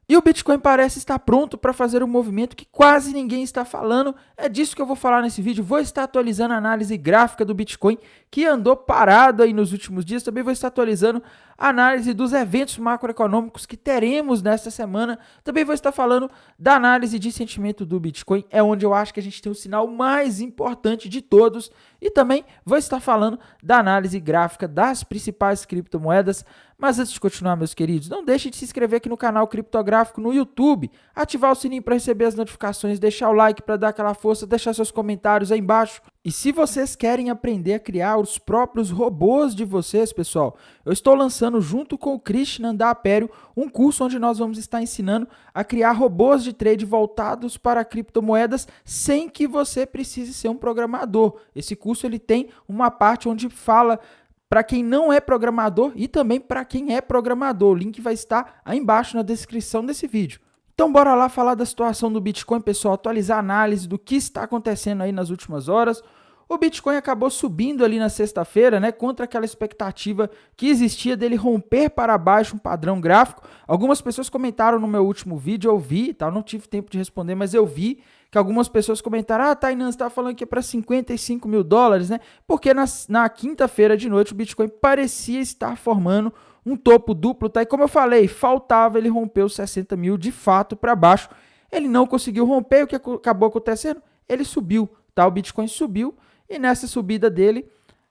E o Bitcoin parece estar pronto para fazer um movimento que quase ninguém está falando. É disso que eu vou falar nesse vídeo. Vou estar atualizando a análise gráfica do Bitcoin, que andou parado aí nos últimos dias. Também vou estar atualizando a análise dos eventos macroeconômicos que teremos nesta semana. Também vou estar falando da análise de sentimento do Bitcoin. É onde eu acho que a gente tem o sinal mais importante de todos. E também vou estar falando da análise gráfica das principais criptomoedas. Mas antes de continuar, meus queridos, não deixe de se inscrever aqui no canal Criptográfico no YouTube, ativar o sininho para receber as notificações, deixar o like para dar aquela força, deixar seus comentários aí embaixo. E se vocês querem aprender a criar os próprios robôs de vocês, pessoal, eu estou lançando junto com o Krishnan da Apério um curso onde nós vamos estar ensinando a criar robôs de trade voltados para criptomoedas sem que você precise ser um programador. Esse curso ele tem uma parte onde fala para quem não é programador e também para quem é programador. O link vai estar aí embaixo na descrição desse vídeo. Então bora lá falar da situação do Bitcoin, pessoal, atualizar a análise do que está acontecendo aí nas últimas horas. O Bitcoin acabou subindo ali na sexta-feira, né, contra aquela expectativa que existia dele romper para baixo um padrão gráfico. Algumas pessoas comentaram no meu último vídeo, eu vi, tá? Eu não tive tempo de responder, mas eu vi que algumas pessoas comentaram, Tainan, você está falando que é para 55 mil dólares, né? Porque na quinta-feira de noite o Bitcoin parecia estar formando um topo duplo, tá? E como eu falei, faltava ele romper os 60 mil de fato para baixo. Ele não conseguiu romper, o que acabou acontecendo? Ele subiu, tá? O Bitcoin subiu e nessa subida dele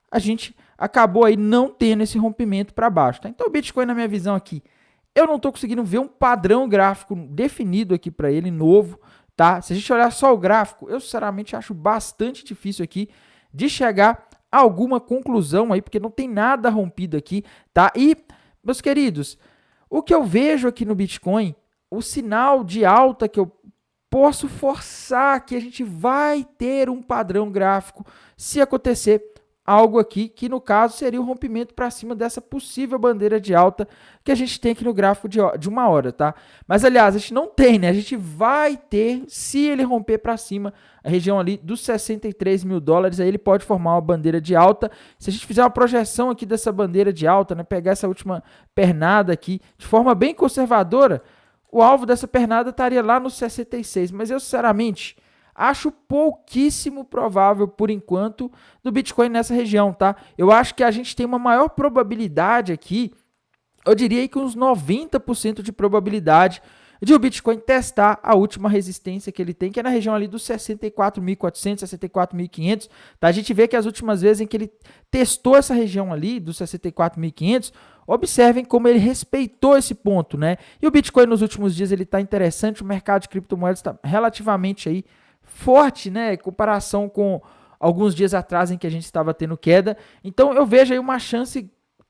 a gente acabou aí não tendo esse rompimento para baixo, tá? Então o Bitcoin, na minha visão aqui, eu não estou conseguindo ver um padrão gráfico definido aqui para ele, novo, tá? Se a gente olhar só o gráfico, eu sinceramente acho bastante difícil aqui de chegar a alguma conclusão aí, porque não tem nada rompido aqui, tá? E, meus queridos, o que eu vejo aqui no Bitcoin, o sinal de alta que eu posso forçar que a gente vai ter um padrão gráfico se acontecer algo aqui que no caso seria o rompimento para cima dessa possível bandeira de alta que a gente tem aqui no gráfico de uma hora, tá? Mas aliás, a gente não tem, né? A gente vai ter, se ele romper para cima, a região ali dos 63 mil dólares, aí ele pode formar uma bandeira de alta. Se a gente fizer uma projeção aqui dessa bandeira de alta, né? Pegar essa última pernada aqui de forma bem conservadora, o alvo dessa pernada estaria lá nos 66, mas eu sinceramente acho pouquíssimo provável, por enquanto, do Bitcoin nessa região, tá? Eu acho que a gente tem uma maior probabilidade aqui, eu diria aí que uns 90% de probabilidade de o Bitcoin testar a última resistência que ele tem, que é na região ali dos 64.400, 64.500, tá? A gente vê que as últimas vezes em que ele testou essa região ali dos 64.500, observem como ele respeitou esse ponto, né? E o Bitcoin nos últimos dias ele está interessante, o mercado de criptomoedas está relativamente aí forte, né, em comparação com alguns dias atrás em que a gente estava tendo queda. Então eu vejo aí uma chance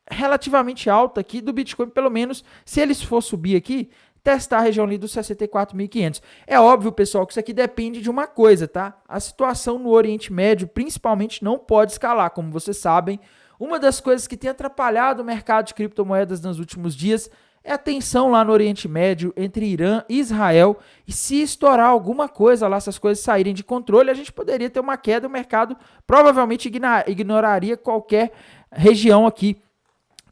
relativamente alta aqui do Bitcoin, pelo menos se eles for subir aqui, testar a região ali dos 64.500. É óbvio, pessoal, que isso aqui depende de uma coisa, tá? A situação no Oriente Médio, principalmente, não pode escalar, como vocês sabem. Uma das coisas que tem atrapalhado o mercado de criptomoedas nos últimos dias é a tensão lá no Oriente Médio entre Irã e Israel. E se estourar alguma coisa lá, se as coisas saírem de controle, a gente poderia ter uma queda. O mercado provavelmente ignoraria qualquer região aqui.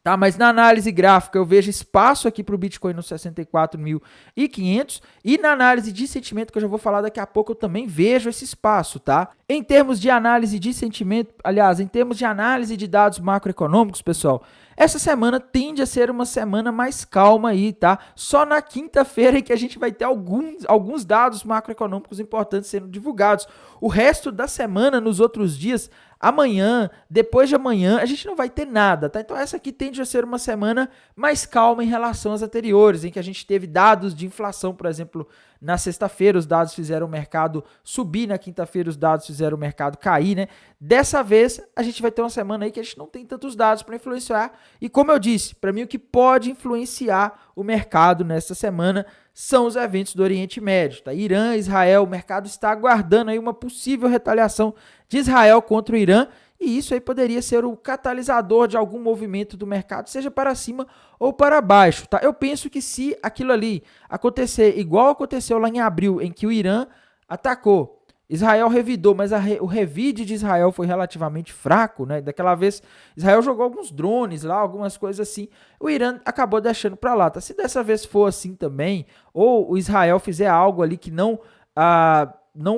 Tá, mas na análise gráfica eu vejo espaço aqui para o Bitcoin nos 64.500 e na análise de sentimento, que eu já vou falar daqui a pouco, eu também vejo esse espaço, tá? Em termos de análise de sentimento, aliás, em termos de análise de dados macroeconômicos, pessoal, essa semana tende a ser uma semana mais calma aí, tá? Só na quinta-feira é que a gente vai ter alguns dados macroeconômicos importantes sendo divulgados. O resto da semana, nos outros dias, amanhã, depois de amanhã, a gente não vai ter nada, tá? Então essa aqui tende a ser uma semana mais calma em relação às anteriores, em que a gente teve dados de inflação, por exemplo, na sexta-feira os dados fizeram o mercado subir, na quinta-feira os dados fizeram o mercado cair, né? Dessa vez a gente vai ter uma semana aí que a gente não tem tantos dados para influenciar e como eu disse, para mim o que pode influenciar o mercado nessa semana são os eventos do Oriente Médio, tá? Irã, Israel, o mercado está aguardando aí uma possível retaliação de Israel contra o Irã e isso aí poderia ser o catalisador de algum movimento do mercado, seja para cima ou para baixo, tá? Eu penso que se aquilo ali acontecer igual aconteceu lá em abril, em que o Irã atacou Israel revidou, mas o revide de Israel foi relativamente fraco, né? Daquela vez, Israel jogou alguns drones lá, algumas coisas assim. O Irã acabou deixando para lá, tá? Se dessa vez for assim também, ou o Israel fizer algo ali que não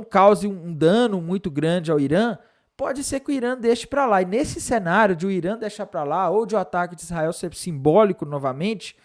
cause um dano muito grande ao Irã, pode ser que o Irã deixe para lá. E nesse cenário de o Irã deixar para lá, ou de o ataque de Israel ser simbólico novamente,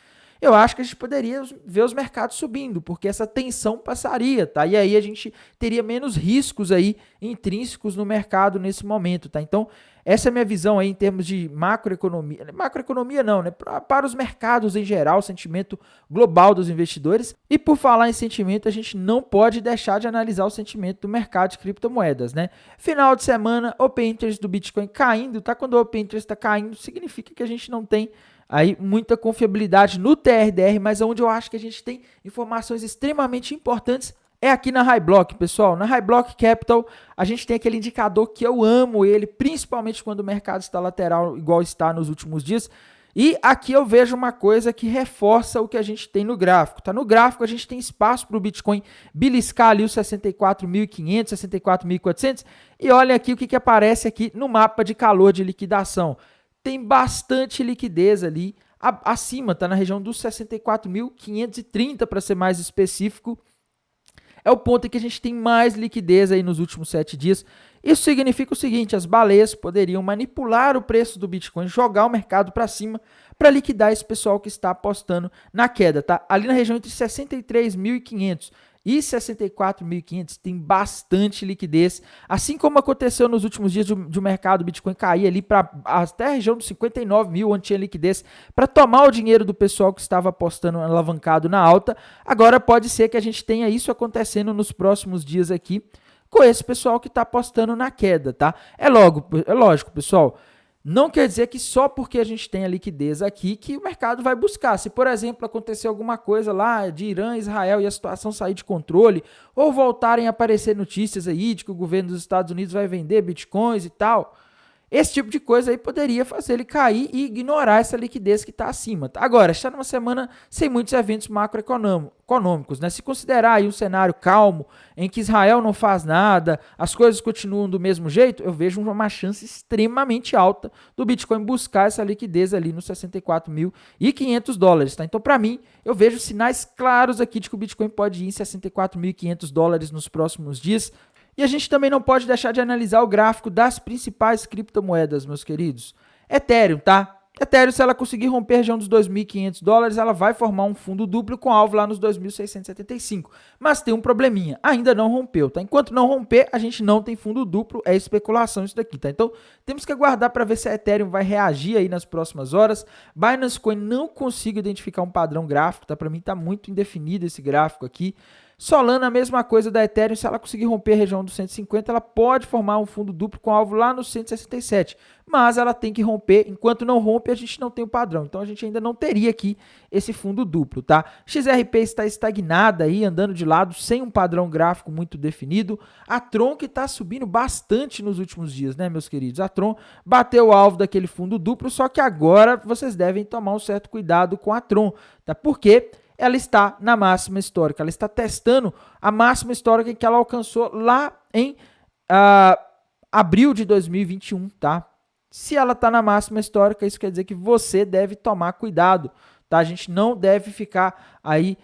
eu acho que a gente poderia ver os mercados subindo, porque essa tensão passaria, tá? E aí a gente teria menos riscos aí intrínsecos no mercado nesse momento, tá? Então, essa é a minha visão aí em termos de macroeconomia. Macroeconomia não, né? Para os mercados em geral, o sentimento global dos investidores. E por falar em sentimento, a gente não pode deixar de analisar o sentimento do mercado de criptomoedas, né? Final de semana, Open Interest do Bitcoin caindo, tá? Quando o Open Interest está caindo, significa que a gente não tem aí muita confiabilidade no TRDR, mas onde eu acho que a gente tem informações extremamente importantes é aqui na HighBlock, pessoal. Na HighBlock Capital, a gente tem aquele indicador que eu amo ele, principalmente quando o mercado está lateral, igual está nos últimos dias. E aqui eu vejo uma coisa que reforça o que a gente tem no gráfico. Tá? No gráfico, a gente tem espaço para o Bitcoin beliscar ali os 64.500, 64.400. E olha aqui o que aparece aqui no mapa de calor de liquidação. Tem bastante liquidez ali acima, tá na região dos 64.530 para ser mais específico. É o ponto em que a gente tem mais liquidez aí nos últimos 7 dias. Isso significa o seguinte, as baleias poderiam manipular o preço do Bitcoin, jogar o mercado para cima para liquidar esse pessoal que está apostando na queda, tá? Ali na região entre 63.500 e 64.500 tem bastante liquidez, assim como aconteceu nos últimos dias de o mercado Bitcoin cair ali para até a região dos 59 mil, onde tinha liquidez para tomar o dinheiro do pessoal que estava apostando alavancado na alta. Agora pode ser que a gente tenha isso acontecendo nos próximos dias aqui com esse pessoal que está apostando na queda, tá? É lógico, pessoal. Não quer dizer que só porque a gente tem a liquidez aqui que o mercado vai buscar. Se, por exemplo, acontecer alguma coisa lá de Irã, Israel e a situação sair de controle, ou voltarem a aparecer notícias aí de que o governo dos Estados Unidos vai vender bitcoins e tal, esse tipo de coisa aí poderia fazer ele cair e ignorar essa liquidez que está acima. Agora, está numa semana sem muitos eventos macroeconômicos, né? Se considerar aí um cenário calmo, em que Israel não faz nada, as coisas continuam do mesmo jeito, eu vejo uma chance extremamente alta do Bitcoin buscar essa liquidez ali nos 64.500 dólares, tá? Então, para mim, eu vejo sinais claros aqui de que o Bitcoin pode ir em 64.500 dólares nos próximos dias. E a gente também não pode deixar de analisar o gráfico das principais criptomoedas, meus queridos. Ethereum, tá? Ethereum, se ela conseguir romper a região dos 2.500 dólares, ela vai formar um fundo duplo com alvo lá nos 2.675. Mas tem um probleminha, ainda não rompeu, tá? Enquanto não romper, a gente não tem fundo duplo, é especulação isso daqui, tá? Então, temos que aguardar para ver se a Ethereum vai reagir aí nas próximas horas. Binance Coin não consigo identificar um padrão gráfico, tá? Para mim tá muito indefinido esse gráfico aqui. Solana, a mesma coisa da Ethereum, se ela conseguir romper a região dos 150, ela pode formar um fundo duplo com alvo lá no 167, mas ela tem que romper, enquanto não rompe, a gente não tem o padrão, então a gente ainda não teria aqui esse fundo duplo, tá? XRP está estagnada aí, andando de lado, sem um padrão gráfico muito definido. A Tron que está subindo bastante nos últimos dias, né, meus queridos? A Tron bateu o alvo daquele fundo duplo, só que agora vocês devem tomar um certo cuidado com a Tron, tá? Porque ela está na máxima histórica, ela está testando a máxima histórica que ela alcançou lá em abril de 2021, tá? Se ela está na máxima histórica, isso quer dizer que você deve tomar cuidado, tá? A gente não deve ficar aí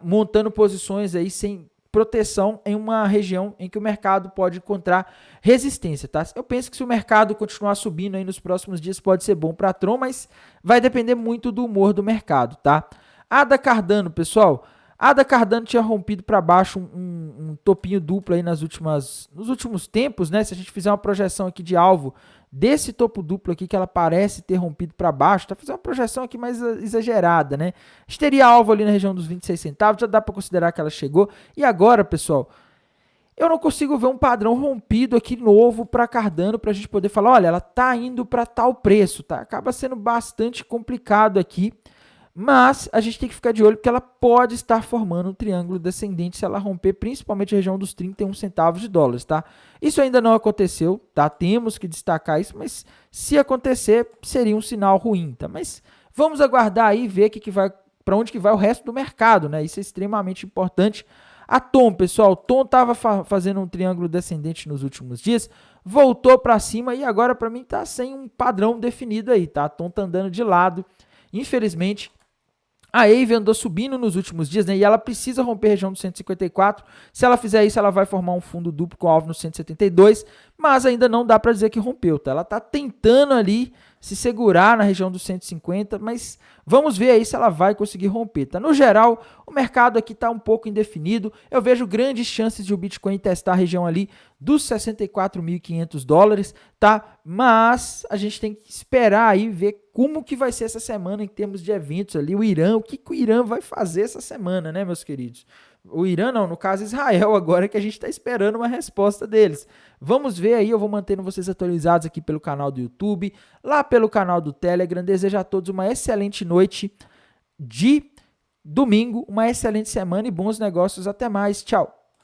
montando posições aí sem proteção em uma região em que o mercado pode encontrar resistência, tá? Eu penso que se o mercado continuar subindo aí nos próximos dias pode ser bom para a Tron, mas vai depender muito do humor do mercado, tá? ADA Cardano, pessoal, ADA Cardano tinha rompido para baixo um topinho duplo aí nos últimos tempos, né? Se a gente fizer uma projeção aqui de alvo desse topo duplo aqui que ela parece ter rompido para baixo, tá? Fazer uma projeção aqui mais exagerada, né? A gente teria alvo ali na região dos 26 centavos, já dá para considerar que ela chegou. E agora, pessoal, eu não consigo ver um padrão rompido aqui novo para Cardano para a gente poder falar, olha, ela tá indo para tal preço, tá? Acaba sendo bastante complicado aqui. Mas a gente tem que ficar de olho porque ela pode estar formando um triângulo descendente se ela romper principalmente a região dos 31 centavos de dólares, tá? Isso ainda não aconteceu, tá? Temos que destacar isso, mas se acontecer seria um sinal ruim, tá? Mas vamos aguardar aí e ver para onde que vai o resto do mercado, né? Isso é extremamente importante. A TOM, pessoal, TOM estava fazendo um triângulo descendente nos últimos dias, voltou para cima e agora para mim está sem um padrão definido aí, tá? A TOM tá andando de lado, infelizmente. A AVE andou subindo nos últimos dias, né? E ela precisa romper a região do 154. Se ela fizer isso, ela vai formar um fundo duplo com alvo no 172, mas ainda não dá para dizer que rompeu, tá? Ela tá tentando ali se segurar na região dos 150, mas vamos ver aí se ela vai conseguir romper, tá? No geral, o mercado aqui tá um pouco indefinido. Eu vejo grandes chances de o Bitcoin testar a região ali dos 64.500 dólares, tá? Mas a gente tem que esperar aí ver como que vai ser essa semana em termos de eventos ali, o Irã, o que o Irã vai fazer essa semana, né, meus queridos? O Irã não, no caso Israel agora, que a gente está esperando uma resposta deles. Vamos ver aí, eu vou mantendo vocês atualizados aqui pelo canal do YouTube, lá pelo canal do Telegram. Desejo a todos uma excelente noite de domingo, uma excelente semana e bons negócios. Até mais, tchau!